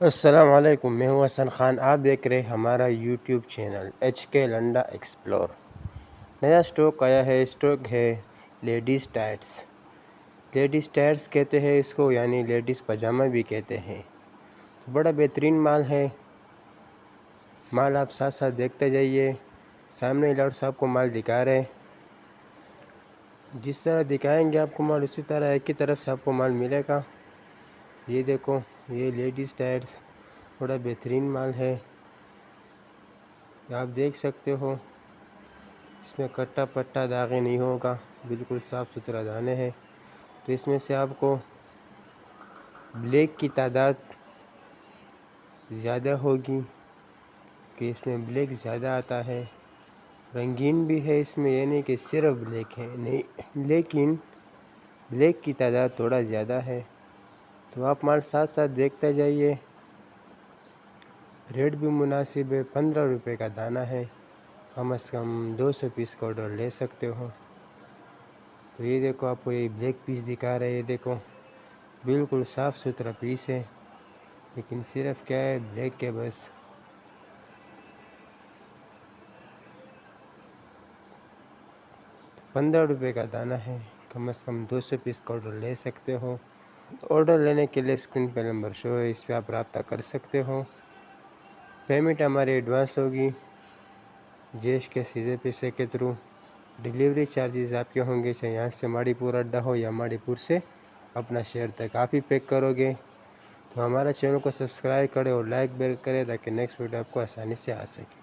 अस्सलामुअलैकुम, मैं हूं हसन ख़ान। आप देख रहे हैं हमारा यूट्यूब चैनल HK लंडा एक्सप्लोर। नया स्टॉक आया है। स्टॉक है लेडीज़ टाइट्स। लेडीज़ टाइट्स कहते हैं इसको, यानी लेडीज़ पजामा भी कहते हैं। तो बड़ा बेहतरीन माल है। माल आप साथ साथ देखते जाइए। सामने लॉर्ड साहब को माल दिखा रहे हैं। जिस तरह दिखाएंगे आपको माल, उसी तरह एक ही तरफ से आपको माल मिलेगा। ये देखो, ये लेडीज़ टाइट्स बड़ा बेहतरीन माल है। आप देख सकते हो, इसमें कट्टा पट्टा दागे नहीं होगा, बिल्कुल साफ़ सुथरा दाने हैं। तो इसमें से आपको ब्लैक की तादाद ज़्यादा होगी कि इसमें ब्लैक ज़्यादा आता है। रंगीन भी है इसमें, ये नहीं कि सिर्फ ब्लैक है, नहीं, लेकिन ब्लैक की तादाद थोड़ा ज़्यादा है। तो आप माल साथ साथ देखते जाइए। रेट भी मुनासिब है, 15 रुपये का दाना है। कम से कम 200 पीस का ऑर्डर ले सकते हो। तो ये देखो, आपको ये ब्लैक पीस दिखा रहे हैं। देखो, बिल्कुल साफ़ सुथरा पीस है, लेकिन सिर्फ क्या है, ब्लैक के बस। तो 15 रुपये का दाना है। कम से कम 200 पीस का ऑर्डर ले सकते हो। तो ऑर्डर लेने के लिए स्क्रीन पर नंबर शो है, इस पर आप रब्ता कर सकते हो। पेमेंट हमारी एडवांस होगी जेश के सीधे पैसे के थ्रू। डिलीवरी चार्जेस आपके होंगे, चाहे यहाँ से माड़ीपुर अड्डा हो या माड़ीपुर से अपना शहर तक आप ही पैक करोगे। तो हमारा चैनल को सब्सक्राइब करें और लाइक बेल करें, ताकि नेक्स्ट वीडियो आपको आसानी से आ सके।